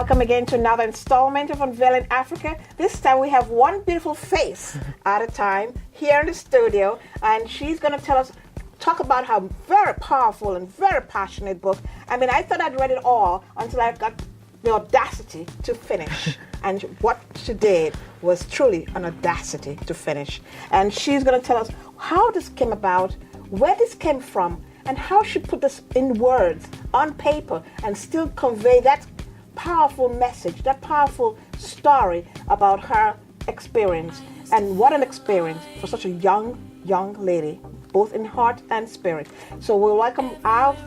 Welcome again to another installment of Unveiling Africa. This time we have one beautiful face at a time here in the studio, and she's going to talk about her very powerful and very passionate book. I mean, I thought I'd read it all until I got the audacity to finish. And what she did was truly an audacity to finish. And she's going to tell us how this came about, where this came from, and how she put this in words, on paper, and still convey that powerful message, that powerful story about her experience. And what an experience for such a young lady, both in heart and spirit. So we'll welcome our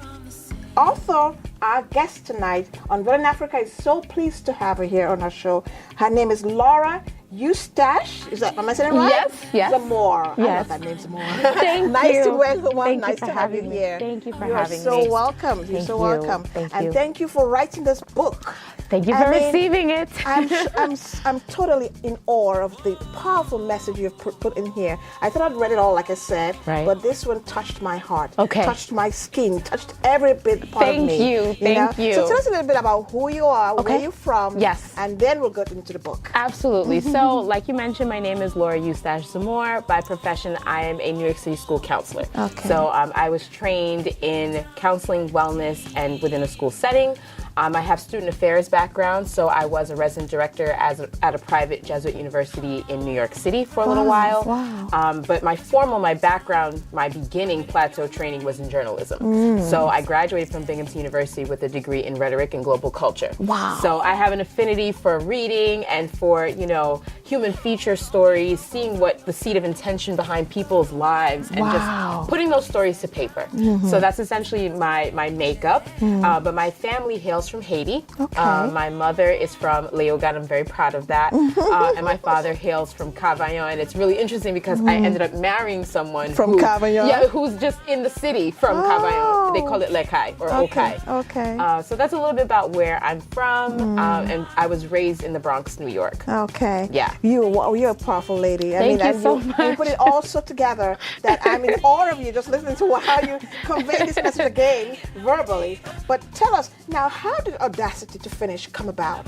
author, our guest tonight. Unveiling Africa is so pleased to have her here on our show. Her name is Laura Zamor. Am I saying it right? Yes. Zamor. Yes. I love that name, Zamor. Thank nice you. to welcome. Thank Nice you to have you me. here. Thank you for you having me. You're so welcome. You're so welcome. Thank and you. thank you for writing this book. Thank you for receiving it. I'm totally in awe of the powerful message you've put in here. I thought I'd read it all, like I said, right. But this one touched my heart, okay. Touched my skin, touched every bit part of me. Thank you. So tell us a little bit about who you are, okay. where you're from, yes, and then we'll get into the book. Absolutely. So, like you mentioned, my name is Laura Zamor. By profession, I am a New York City school counselor. Okay. So I was trained in counseling, wellness, and within a school setting. I have student affairs background, so I was a resident director at a private Jesuit university in New York City for a little while. Wow. But my background, my beginning plateau training was in journalism. So I graduated from Binghamton University with a degree in rhetoric and global culture. Wow. So I have an affinity for reading and for, human feature stories, seeing what the seed of intention behind people's lives, and just putting those stories to paper. So that's essentially my makeup. But my family hails from Haiti. Okay. My mother is from Leogan. I'm very proud of that. And my father hails from Cavaillon. And it's really interesting because I ended up marrying someone from Cavaillon. Yeah, who's just in the city from Cavaillon. They call it Lekai or Okai. Okay. So that's a little bit about where I'm from. And I was raised in the Bronx, New York. Okay. Yeah. You're a powerful lady. Thank you so much. You put it all so together that I'm in awe of you just listening to how you convey this message again verbally. But tell us now, how did audacity to finish come about?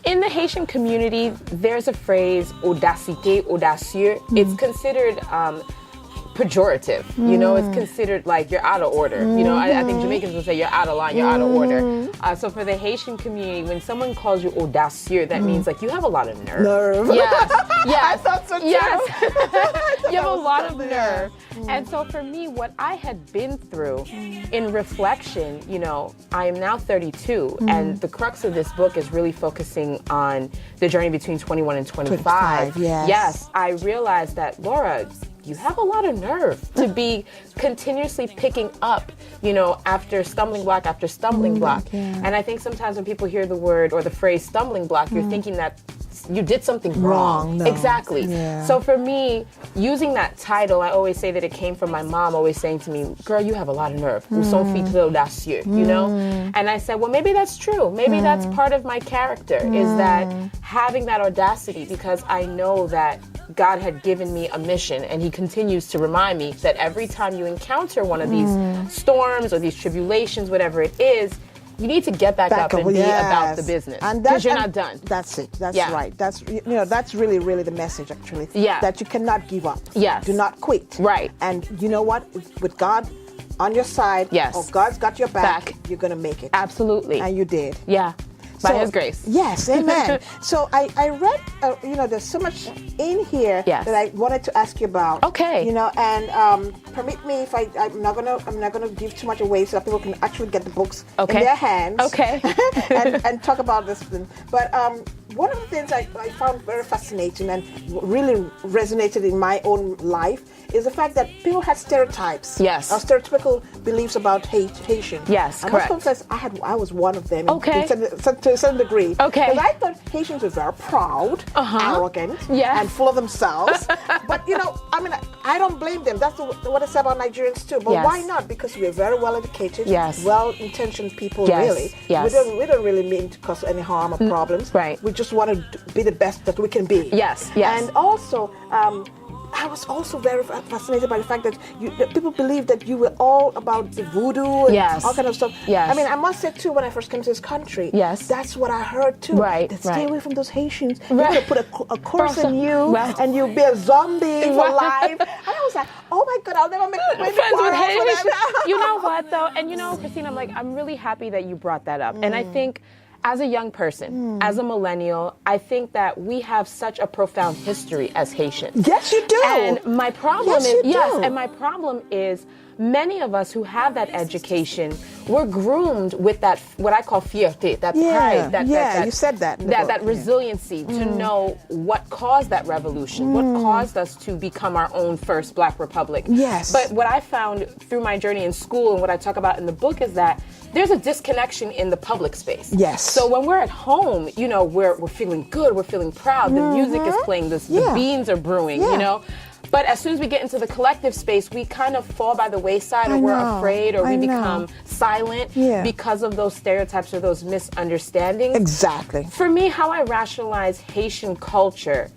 In the Haitian community, there's a phrase, audacité, audacieux. It's considered pejorative. It's considered like you're out of order. I think Jamaicans would say you're out of line, you're out of order. So for the Haitian community, when someone calls you audacieux, that means like you have a lot of nerve. Yes. I thought so too. Yes. You have a lot of nerve. And so for me, what I had been through in reflection, I am now 32, and the crux of this book is really focusing on the journey between 21 and 25. Yes, I realized that, Laura, you have a lot of nerve to be continuously picking up, after stumbling block after stumbling block. And I think sometimes when people hear the word or the phrase stumbling block, you're thinking that you did something wrong. No. Exactly. Yeah. So for me, using that title, I always say that it came from my mom always saying to me, girl, you have a lot of nerve. Audacieux, And I said, well, maybe that's true. Maybe that's part of my character, is that having that audacity, because I know that God had given me a mission, and he continues to remind me that every time you encounter one of these storms or these tribulations, whatever it is, you need to get back up and be about the business, because you're not done. That's it. That's right. That's that's really, really the message, actually. Yeah. That you cannot give up. Yes. Do not quit. Right. And you know what? With God on your side, yes, or God's got your back, you're gonna make it. Absolutely. And you did. Yeah. By His grace. Yes, amen. So I read, there's so much in here that I wanted to ask you about. Okay. And permit me if I'm not gonna give too much away so that people can actually get the books in their hands. Okay. and talk about this thing. But one of the things I found very fascinating and really resonated in my own life is the fact that people had stereotypes. Yes. Or stereotypical beliefs about Haitians. Yes, I correct. must confess, I was one of them. Okay. To a certain degree. Okay. Because I thought Haitians were very proud, arrogant, yes, and full of themselves. But I don't blame them. That's what I say about Nigerians too. But why not? Because we're very well educated, well-intentioned people. Really. Yes. We don't really mean to cause any harm or problems. Right. We just want to be the best that we can be. Yes. Yes. And also, I was also very fascinated by the fact that people believe that you were all about the voodoo and all kind of stuff. Yes. I mean, I must say too, when I first came to this country, that's what I heard too. Right. That stay away from those Haitians. They're gonna put a curse on you, and you'll be a zombie for life. And I was like, oh my God, I'll never make friends with Haitians. You know what though? And you know, Christine, I'm really happy that you brought that up. And I think, as a young person, as a millennial, I think that we have such a profound history as Haitians. Yes, you do. And my problem and my problem is many of us who have that education, we're groomed with that, what I call fierté, that pride, that you said that. That resiliency to know what caused that revolution, what caused us to become our own first Black Republic. Yes. But what I found through my journey in school and what I talk about in the book is that there's a disconnection in the public space. Yes. So when we're at home, you know, we're feeling good, we're feeling proud, the music is playing, the beans are brewing, you know. But as soon as we get into the collective space, we kind of fall by the wayside, or we're afraid, or we become silent because of those stereotypes or those misunderstandings. Exactly. For me, how I rationalize Haitian culture,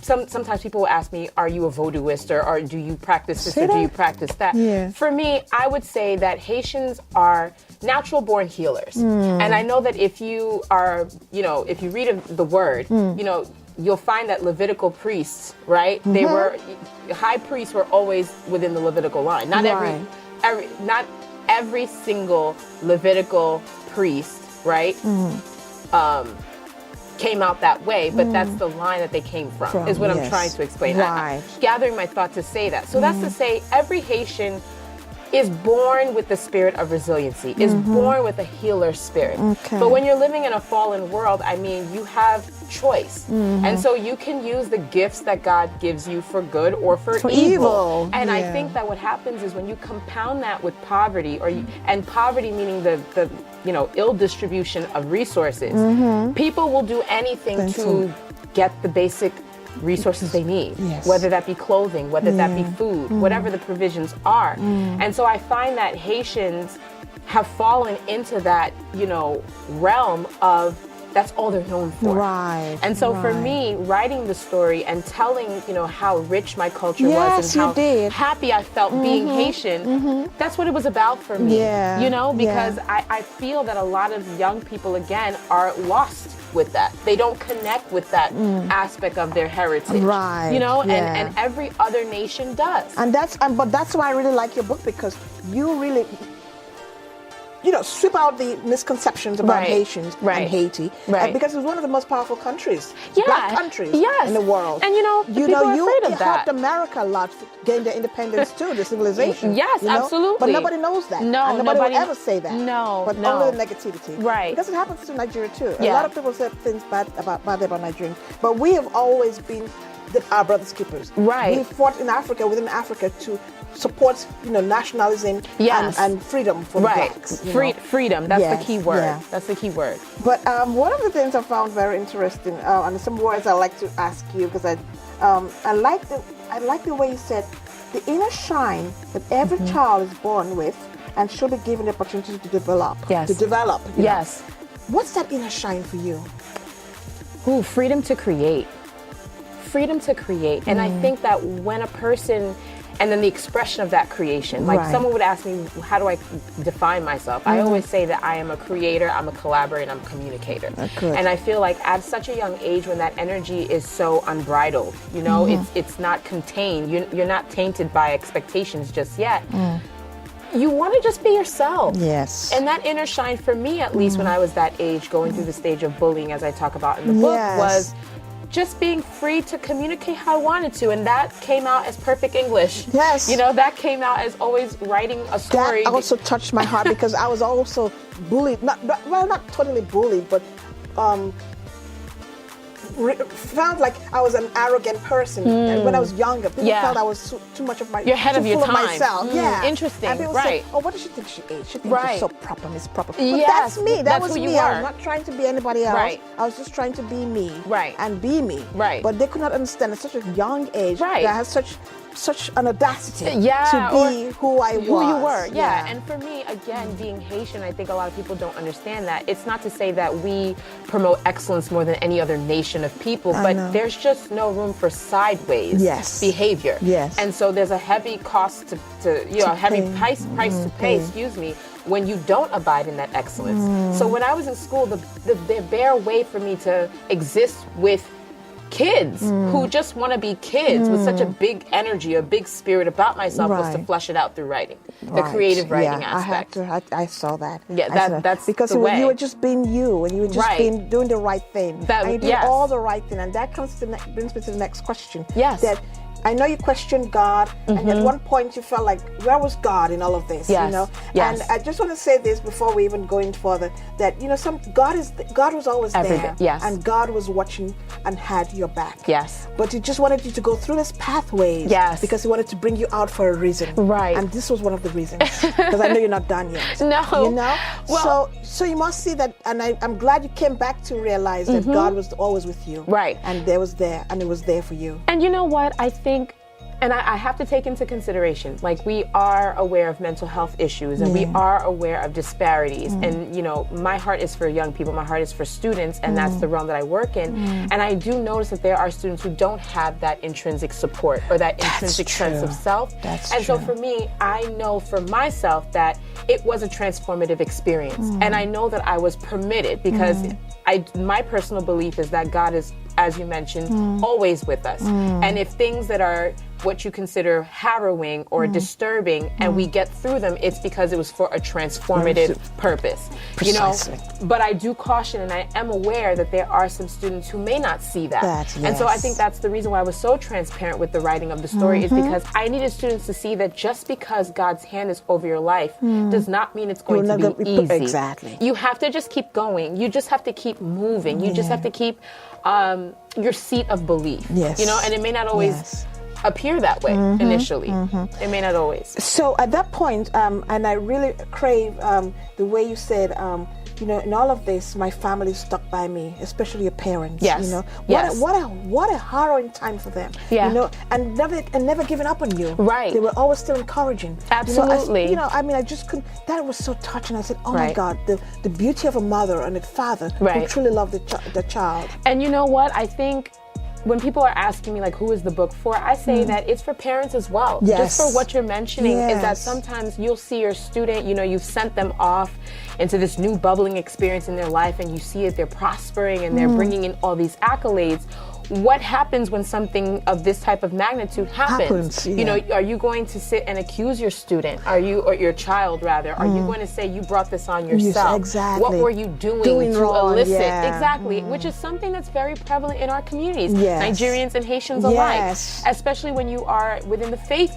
sometimes people will ask me, are you a voodooist, or do you practice this, or do you practice that? Yeah. For me, I would say that Haitians are natural born healers. And I know that if you are, you know, if you read the word, you know, you'll find that Levitical priests, right? They were, high priests were always within the Levitical line. Not not every single Levitical priest, right? Came out that way, but that's the line that they came from is what I'm trying to explain. I'm gathering my thought to say that. So that's to say every Haitian is born with the spirit of resiliency, is born with a healer spirit. But when you're living in a fallen world, I mean, you have choice. And so you can use the gifts that God gives you for good or for evil. And I think that what happens is when you compound that with poverty, and poverty meaning the you know, ill distribution of resources, people will do anything to get the basic resources they need, whether that be clothing, whether that be food, whatever the provisions are. And so I find that Haitians have fallen into that, you know, realm of that's all they're known for. And so for me, writing the story and telling, you know, how rich my culture was and how happy I felt being Haitian, that's what it was about for me. You know, because I feel that a lot of young people, again, are lost with that. They don't connect with that aspect of their heritage. You know, and every other nation does. And but that's why I really like your book, because you really, you know, strip out the misconceptions about Haitians and Haiti, because it's one of the most powerful countries, Black countries in the world. And you know people are afraid of that. helped America a lot to gain their independence too, the civilization. Yes, you know? absolutely. But nobody knows that. No, and nobody will ever say that. No, but only the negativity. Because it happens to Nigeria too. A lot of people say things bad about Nigerians, but we have always been our brother's keepers. We fought in Africa, within Africa, to support, you know, nationalism and freedom for the Blacks. Freedom, that's the key word. That's the key word. But one of the things I found very interesting, and some words I like to ask you, because I like the way you said the inner shine that every child is born with and should be given the opportunity to develop. You know. What's that inner shine for you? Ooh, freedom to create. Freedom to create. And I think that when a person, and then the expression of that creation, like someone would ask me, how do I define myself? I always say that I am a creator, I'm a collaborator, and I'm a communicator. And I feel like at such a young age, when that energy is so unbridled, you know, it's not contained, you're not tainted by expectations just yet. You want to just be yourself. And that inner shine for me, at least when I was that age, going through the stage of bullying, as I talk about in the book, was just being free to communicate how I wanted to, and that came out as perfect English. You know, that came out as always writing a story. That also touched my heart, because I was also bullied. Not totally bullied, but felt like I was an arrogant person. And when I was younger, people felt I was too much of my. You're ahead of your time. Myself. Interesting. And people say, "Oh, what does she think she is? She thinks she's so proper, Miss Proper." But Yes, that's me. That was who me. you I are. was not trying to be anybody else. I was just trying to be me. And be me. But they could not understand at such a young age that I had such an audacity to be who I was. Who you were, And for me, again, being Haitian, I think a lot of people don't understand that. It's not to say that we promote excellence more than any other nation generation of people, but there's just no room for sideways behavior. Yes. And so there's a heavy cost to a heavy price to pay, excuse me, when you don't abide in that excellence. So when I was in school, the bare way for me to exist with kids who just want to be kids with such a big energy, a big spirit about myself was to flush it out through writing, the creative writing aspect. I saw that. Yeah, that's because the way. You were just being you, and you were just doing the right thing. And you did all the right thing, and that brings me to the next question. Yes. That I know you questioned God, and at one point you felt like, where was God in all of this? Yes. You know? Yes. And I just want to say this before we even go in further, that God was always there. Yes. And God was watching and had your back. Yes. But He just wanted you to go through this pathway. Yes. Because He wanted to bring you out for a reason. Right. And this was one of the reasons. Because I know you're not done yet. No. You know? Well, so you must see that, and I'm glad you came back to realize that God was always with you. Right. And it was there for you. And you know what? I think, and I have to take into consideration, like, we are aware of mental health issues, and we are aware of disparities. And, you know, my heart is for young people, my heart is for students, and that's the realm that I work in. And I do notice that there are students who don't have that intrinsic support or that intrinsic sense of self. So for me, I know for myself that it was a transformative experience. And I know that I was permitted because my personal belief is that God is, as you mentioned, always with us. And if things that are what you consider harrowing or disturbing and we get through them, it's because it was for a transformative purpose. Precisely. You know, but I do caution, and I am aware that there are some students who may not see that. And so I think that's the reason why I was so transparent with the writing of the story, is because I needed students to see that just because God's hand is over your life does not mean it's going to be easy. Exactly. You have to just keep going. You just have to keep moving. You just have to keep your seat of belief. Yes. You know, and it may not always appear that way initially. It may not always. So at that point, and I really crave the way you said, you know, in all of this, my family stuck by me, especially your parents. Yes. You know, Yes. what a harrowing time for them. Yeah. You know, and never giving up on you. Right. They were always still encouraging. Absolutely. You know, I mean, I just couldn't. That was so touching. I said, oh my Right. God, the beauty of a mother and a father who Right. truly love the child. And you know what? I think when people are asking me, like, who is the book for, I say that it's for parents as well. Yes. Just for what you're mentioning is that Yes. sometimes you'll see your student, you know, you've sent them off into this new bubbling experience in their life, and you see it, they're prospering and they're bringing in all these accolades. What happens when something of this type of magnitude happens? You know, are you going to sit and accuse your student? Or your child, rather? Are you going to say you brought this on yourself? Exactly. What were you doing to wrong, elicit? Exactly, which is something that's very prevalent in our communities, Nigerians and Haitians alike, especially when you are within the faith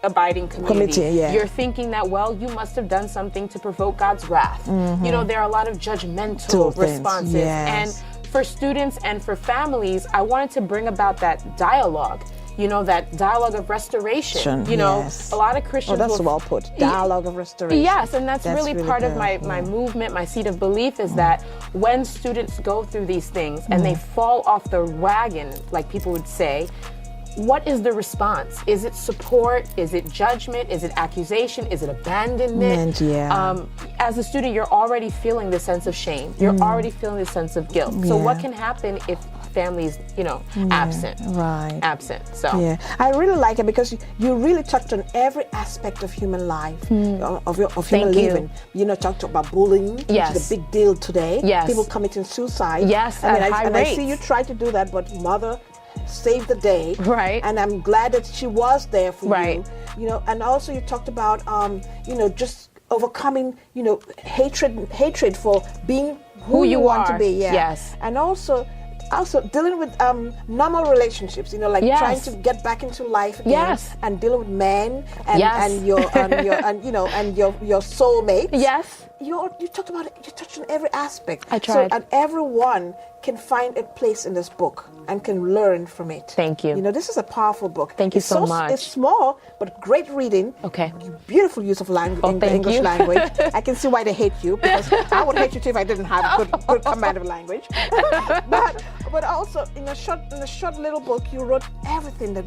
abiding community. You're thinking that, well, you must have done something to provoke God's wrath. You know, there are a lot of judgmental responses. And for students and for families, I wanted to bring about that dialogue. You know, that dialogue of restoration. You know, a lot of Christians. That's well put. Dialogue of restoration. Yes, and that's really part of my movement, my seat of belief, is that when students go through these things and they fall off the wagon, like people would say, what is the response? Is it support? Is it judgment? Is it accusation? Is it abandonment? As a student, you're already feeling the sense of shame. You're already feeling the sense of guilt. So what can happen if families, you know, absent? Absent. So I really like it because you really touched on every aspect of human life, of human living. You know, talked about bullying, which is a big deal today. People committing suicide. I see you try to do that, but mother saved the day, and I'm glad that she was there for you. You know, and also you talked about you know, just overcoming, you know, hatred for being who you want to be. And also dealing with normal relationships, you know, like trying to get back into life again, and dealing with men and your soulmate. You talked about it. You touched on every aspect. I tried. So, and everyone can find a place in this book and can learn from it. Thank you. You know, this is a powerful book. Thank you so much. It's small, but great reading. Okay. Beautiful use of language, English language. I can see why they hate you, because I would hate you too if I didn't have good command of language. but also in a short little book, you wrote everything that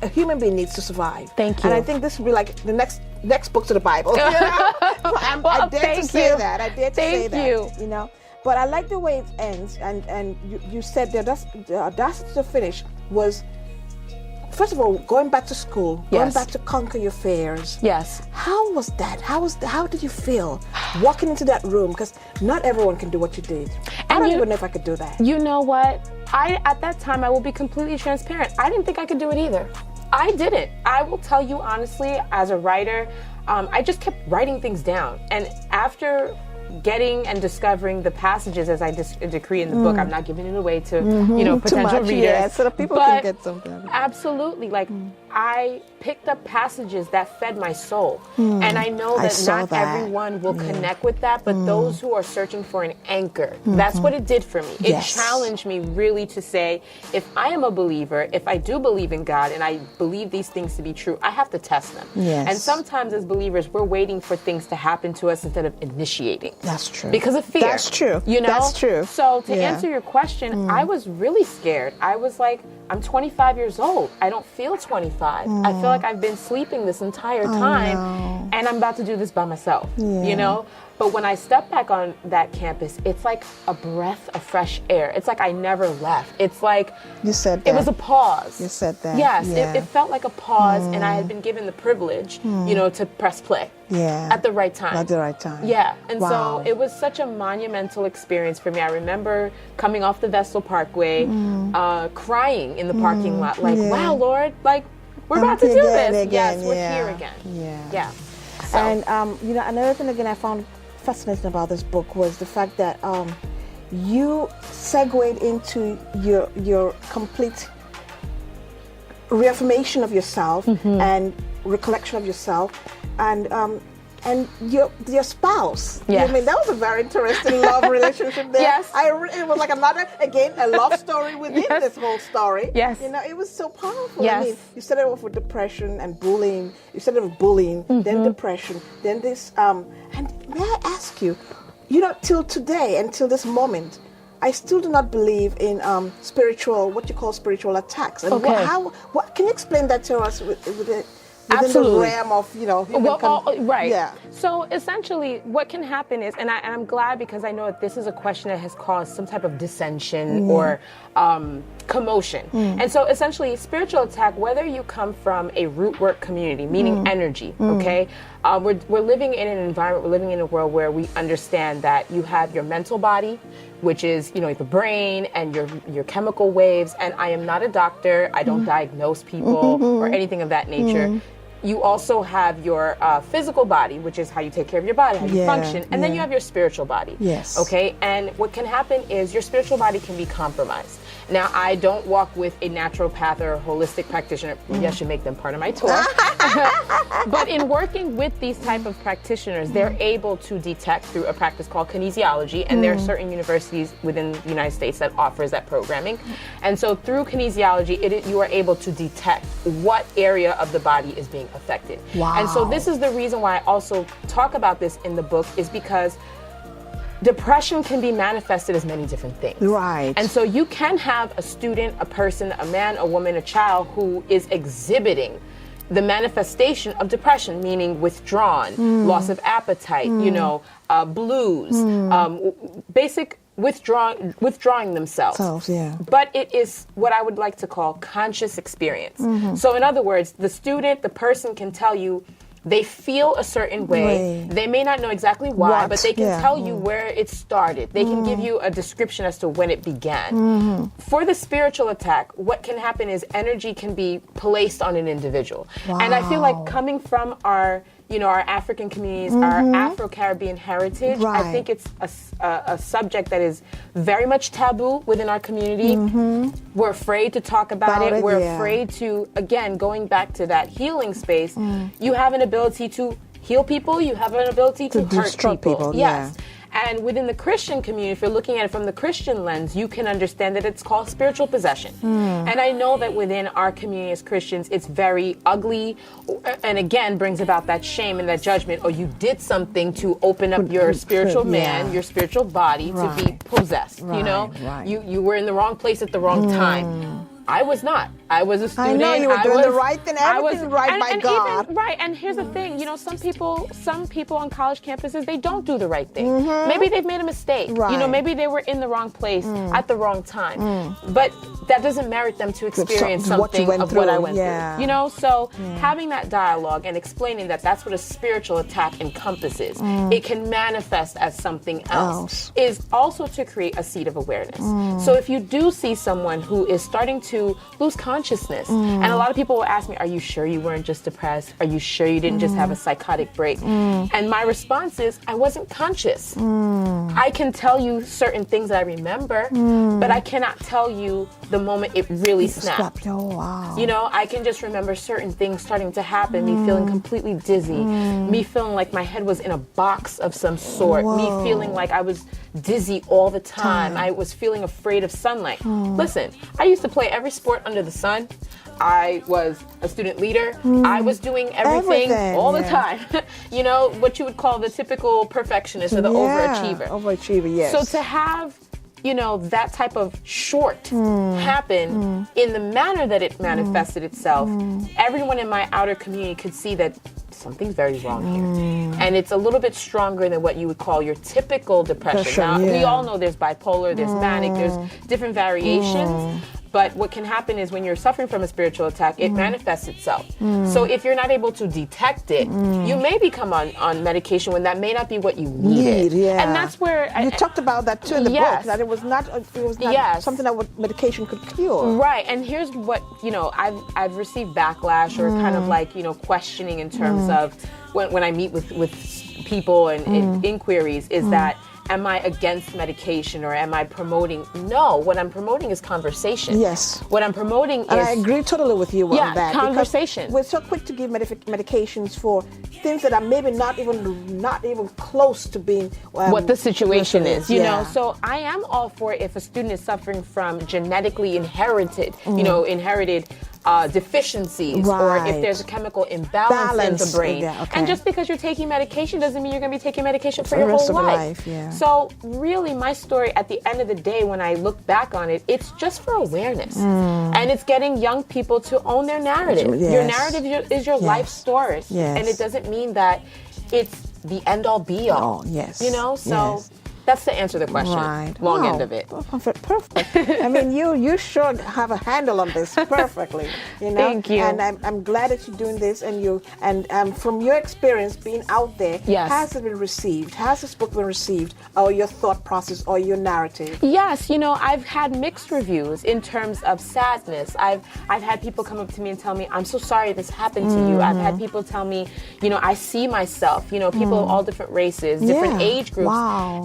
a human being needs to survive. Thank you. And I think this will be like the next book to the Bible. You know? I dare to say that. I dare to say that. You know. But I like the way it ends, and you said the audacity to finish was, first of all, going back to school, going back to conquer your fears. Yes. How was that? How did you feel walking into that room? Because not everyone can do what you did. I don't even know if I could do that. You know what? At that time, I will be completely transparent. I didn't think I could do it either. I didn't. I will tell you honestly, as a writer, I just kept writing things down. And after getting and discovering the passages as I decree in the book, I'm not giving it away to potential readers. Yeah, so that people can get something. Absolutely. Like, I picked up passages that fed my soul. And I know that not everyone will connect with that, but those who are searching for an anchor, that's what it did for me. It challenged me really to say, if I am a believer, if I do believe in God and I believe these things to be true, I have to test them. Yes. And sometimes as believers, we're waiting for things to happen to us instead of initiating. That's true. Because of fear. That's true. You know? That's true. So to answer your question, I was really scared. I was like, I'm 25 years old. I don't feel 25. I feel like I've been sleeping this entire time and I'm about to do this by myself, you know? But when I step back on that campus, it's like a breath of fresh air. It's like I never left. It's like you said that. It was a pause. You said that. Yes, it felt like a pause, and I had been given the privilege, to press play. Yeah. At the right time. At the right time. Yeah. And so it was such a monumental experience for me. I remember coming off the Vestal Parkway, crying in the parking lot, like, wow, Lord, like, we're about to do this. Yes, we're here again. Yeah. So. And, another thing again I found fascinating about this book was the fact that you segued into your complete reaffirmation of yourself and recollection of yourself, and your spouse. Yes. I mean, that was a very interesting love relationship there. Yes. It was like a love story within this whole story. Yes. It was so powerful. Yes. I mean, you started off with depression and bullying. You started with bullying, then depression, then this. And may I ask you, till today, until this moment, I still do not believe in what you call spiritual attacks. And what can you explain that to us within the realm of, human right. Yeah. So essentially what can happen is, and I'm glad because I know that this is a question that has caused some type of dissension or commotion. And so essentially spiritual attack, whether you come from a root work community, meaning energy, okay? We're living in an environment, we're living in a world where we understand that you have your mental body, which is, the brain and your chemical waves. And I am not a doctor. I don't diagnose people or anything of that nature. You also have your physical body, which is how you take care of your body, how you function. And then you have your spiritual body. Yes. Okay? And what can happen is your spiritual body can be compromised. Now, I don't walk with a naturopath or a holistic practitioner. Maybe I should make them part of my tour. But in working with these type of practitioners, they're able to detect through a practice called kinesiology, and there are certain universities within the United States that offers that programming. And so through kinesiology, you are able to detect what area of the body is being affected. Wow. And so this is the reason why I also talk about this in the book, is because depression can be manifested as many different things. Right. And so you can have a student, a person, a man, a woman, a child who is exhibiting the manifestation of depression, meaning withdrawn, loss of appetite, blues, basic withdrawing themselves. But it is what I would like to call conscious experience. So in other words, the person can tell you they feel a certain way. They may not know exactly why, but they can tell you where it started. They can give you a description as to when it began. For the spiritual attack, what can happen is energy can be placed on an individual. And I feel like coming from our African communities, our Afro-Caribbean heritage, I think it's a subject that is very much taboo within our community. We're afraid to talk about it. We're afraid to, again, going back to that healing space, you have an ability to heal people, you have an ability to hurt people. Yes. And within the Christian community, if you're looking at it from the Christian lens, you can understand that it's called spiritual possession. And I know that within our community as Christians, it's very ugly, and again, brings about that shame and that judgment, or you did something to open up your spiritual man, your spiritual body to be possessed, you were in the wrong place at the wrong time. I was not. I was a student. I know you were doing the right thing, everything right by God. Even, right, and here's the thing, you know, some people on college campuses, they don't do the right thing. Maybe they've made a mistake. Right. You know, maybe they were in the wrong place at the wrong time. But that doesn't merit them to experience something of what I went through. You know, so having that dialogue and explaining that that's what a spiritual attack encompasses. It can manifest as something else. Is also to create a seed of awareness. So if you do see someone who is starting to lose consciousness, and a lot of people will ask me, are you sure you weren't just depressed? Are you sure you didn't just have a psychotic break? And my response is, I wasn't conscious. I can tell you certain things that I remember, but I cannot tell you the moment it really snapped. Oh, wow. You know, I can just remember certain things starting to happen, me feeling completely dizzy, me feeling like my head was in a box of some sort, me feeling like I was dizzy all the time. I was feeling afraid of sunlight. Listen, I used to play every sport under the sun. I was a student leader. I was doing everything all the time. You know, what you would call the typical perfectionist or the overachiever. Overachiever, yes. So to have, you know, that type of short happen in the manner that it manifested itself, everyone in my outer community could see that something's very wrong here. And it's a little bit stronger than what you would call your typical depression. Now, we all know there's bipolar, there's manic, there's different variations. But what can happen is when you're suffering from a spiritual attack, it manifests itself. So if you're not able to detect it, you may become on medication when that may not be what you needed. And that's where you talked about that too in the book, that it was not something that medication could cure. Right. And here's what, you know, I've received backlash or kind of like, you know, questioning in terms of when I meet with people and inquiries is that, am I against medication or am I promoting? No, what I'm promoting is conversation. Yes. What I'm promoting is... And I agree totally with you on that. Conversation. We're so quick to give medications for things that are maybe not even close to being... what the situation is, you know? So I am all for if a student is suffering from genetically inherited, you know, deficiencies, or if there's a chemical imbalance in the brain. And just because you're taking medication doesn't mean you're going to be taking medication for your whole life. So really, my story at the end of the day, when I look back on it, it's just for awareness. And it's getting young people to own their narrative. Your narrative is your life story. And it doesn't mean that it's the end-all, be-all. You know? So... that's to answer the question. Long end of it. Perfect. I mean, you sure have a handle on this perfectly. You know? Thank you. And I'm glad that you're doing this. And from your experience being out there, has it been received? Has this book been received? Or your thought process or your narrative? Yes. You know, I've had mixed reviews in terms of sadness. I've had people come up to me and tell me, I'm so sorry this happened to you. I've had people tell me, you know, I see myself. You know, people of all different races, different age groups.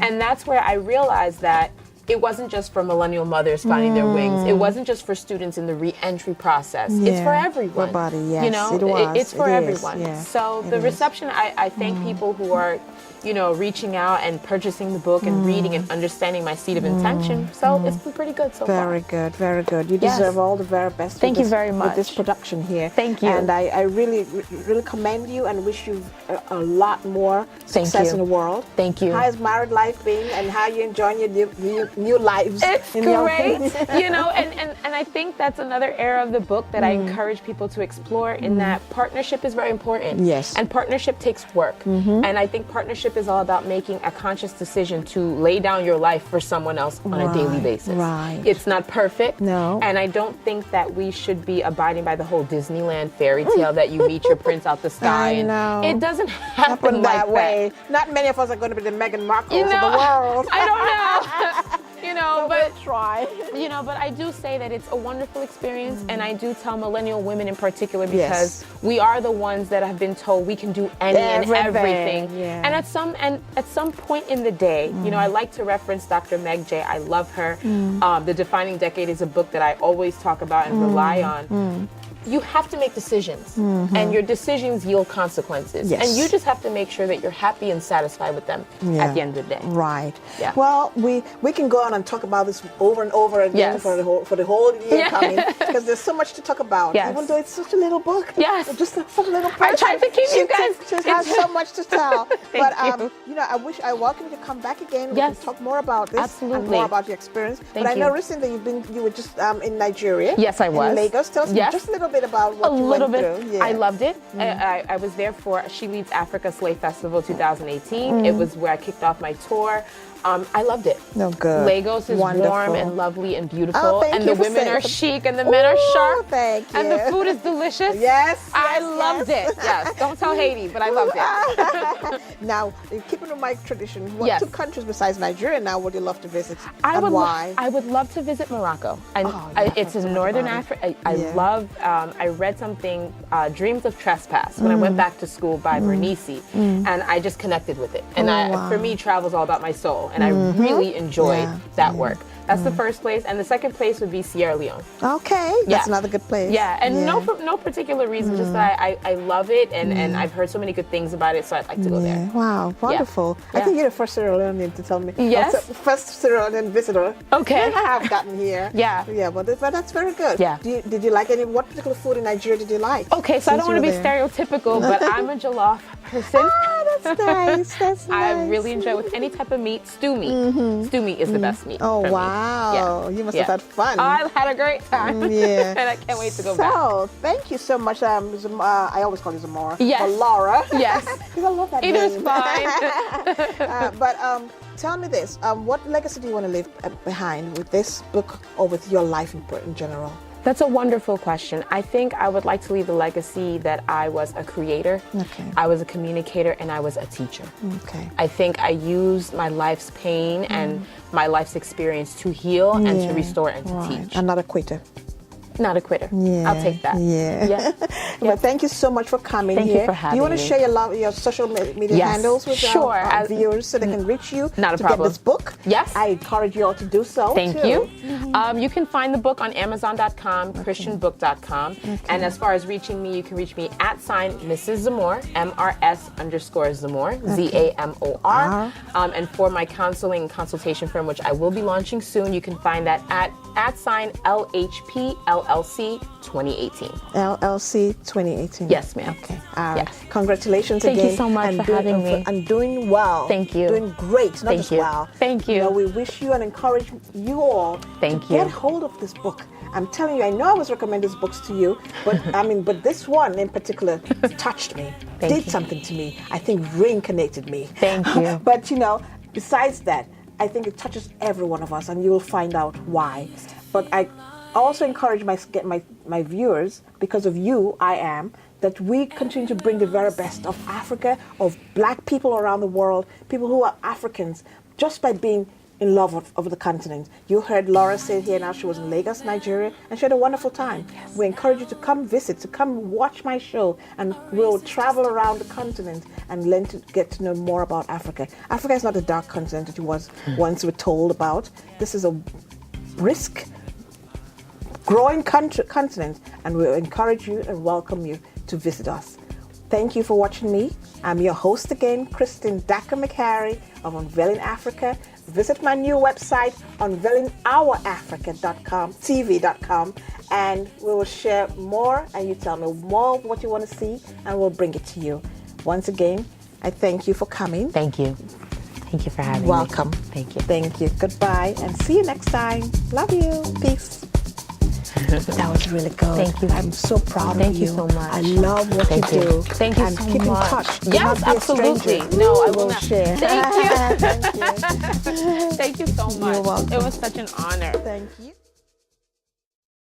And that's where I realized that it wasn't just for millennial mothers finding their wings. It wasn't just for students in the re-entry process. It's for everyone. You know, it's for everyone. So the reception, I thank people who are, you know, reaching out and purchasing the book and reading and understanding my seed of intention. So it's been pretty good so far. Very good, very good. You deserve all the very best. Thank you very much. With this production here. Thank you. And I really, really commend you and wish you a lot more success in the world. Thank you. How is married life being and how you enjoying your new lives? It's great. You know, and I think that's another area of the book that I encourage people to explore in that partnership is very important. And partnership takes work. And I think partnership is all about making a conscious decision to lay down your life for someone else on a daily basis. It's not perfect. And I don't think that we should be abiding by the whole Disneyland fairy tale that you meet your prince out the sky. And it doesn't happen that like way. Not many of us are going to be the Meghan Markles of the world. I don't know. You know, but we'll try. You know, but I do say that it's a wonderful experience, and I do tell millennial women in particular because we are the ones that have been told we can do any and everything. And at some point in the day, you know, I like to reference Dr. Meg J. I love her. The Defining Decade is a book that I always talk about and rely on. You have to make decisions, and your decisions yield consequences. And you just have to make sure that you're happy and satisfied with them at the end of the day. Well, we can go on and talk about this over and over again Yes. for the whole year coming, because there's so much to talk about. Yes. Even though it's such a little book. Yes. Just such a little person. I tried to keep you guys. She has so much to tell. But you. I welcome you to come back again. We Yes. can talk more about this Absolutely. and more about your experience. Thank but I know you. recently you were just in Nigeria. Yes, I was. In Lagos. Tell us Yes. just a little bit about what you went through. Yeah. I loved it. I was there for She Leads Africa Slave Festival 2018. It was where I kicked off my tour. I loved it. No, good. Lagos is Wonderful. warm and lovely and beautiful, Oh, thank and you the for women saying are that. chic and the men are sharp, Thank you. and the food is delicious. Yes, I yes, loved yes. it. Yes, don't tell Haiti, but I loved it. Now, keeping with my tradition, what Yes. 2 countries besides Nigeria now would you love to visit? I and would why? I would love to visit Morocco. It's in northern Africa. I Yeah. love. I read something, Dreams of Trespass, when I went back to school by Bernisi, and I just connected with it. And for me, travel is all about my soul, and I really enjoyed that work. That's the first place, and the second place would be Sierra Leone. Okay, that's another good place. Yeah, and no particular reason, just that I love it, and I've heard so many good things about it, so I'd like to go there. Wow, wonderful. I think you're the first Sierra Leonean to tell me. Yes. First Sierra Leonean visitor. Okay. I have gotten here. Yeah. Yeah, but that's very good. Yeah. Did you like what particular food in Nigeria did you like? Okay, so I don't want to be stereotypical, but I'm a jollof person. That's nice. That's nice. I really enjoy with any type of meat. Stew meat. Stew meat is the best meat. Oh, for me. wow. Yeah. You must have had fun. I had a great time. Yeah. And I can't wait to go back. So, thank you so much. I always call you Zamor. Yes. Or Laura. Yes. Because I love that Either's name. fine. But tell me this. What legacy do you want to leave behind with this book or with your life in general? That's a wonderful question. I think I would like to leave a legacy that I was a creator, I was a communicator, and I was a teacher. Okay. I think I used my life's pain and my life's experience to heal and to restore and to teach. I'm not a quitter. Not a quitter. Yeah. I'll take that. Yeah. Well, thank you so much for coming Thank here. you for having Do you want to me. share your social media Yes. handles with Sure. our viewers so they can reach you Not a to problem. get this book? Yes. I encourage you all to do so. Thank too. you. You can find the book on Amazon.com, ChristianBook.com. And as far as reaching me, you can reach me at Mrs. Zamor, MRS_Zamor, ZAMOR. And for my counseling and consultation firm, which I will be launching soon, you can find that at LHP LLC 2018. LLC 2018. Yes, ma'am. Okay. All right. Yes. Congratulations Thank again. you so much for having me. And doing well. Thank you. Doing great. Not Thank just you. well. Thank you. You know, we wish you and encourage you all Thank to you. get hold of this book. I'm telling you, I know I was recommending these books to you, but but this one in particular touched me, did something to me. I think reincarnated me. Thank you. But besides that, I think it touches every one of us, and you will find out why. But I also encourage my viewers, because of you, that we continue to bring the very best of Africa, of black people around the world, people who are Africans, just by being in love of the continent. You heard Laura say here now she was in Lagos, Nigeria, and she had a wonderful time. Yes. We encourage you to come visit, to come watch my show, and we'll travel around the continent and learn to get to know more about Africa. Africa is not a dark continent that you once were told about. This is a brisk, growing continent, and we'll encourage you and welcome you to visit us. Thank you for watching me. I'm your host again, Kristen Daka MacHarry of Unveiling Africa. Visit my new website, unveilingourafrica.com, and we will share more, and you tell me more of what you want to see, and we'll bring it to you. Once again, I thank you for coming. Thank you. Thank you for having me. Welcome. Thank you. Thank you. Goodbye, and see you next time. Love you. Peace. That was really good. Thank you. I'm so proud Thank of you. you so much. I love what you do. Thank you and so keep much. in touch. Do Yes, not be a absolutely. stranger. No, I will We'll not. share. Thank you. Thank you. Thank you so much. You're welcome. It was such an honor. Thank you.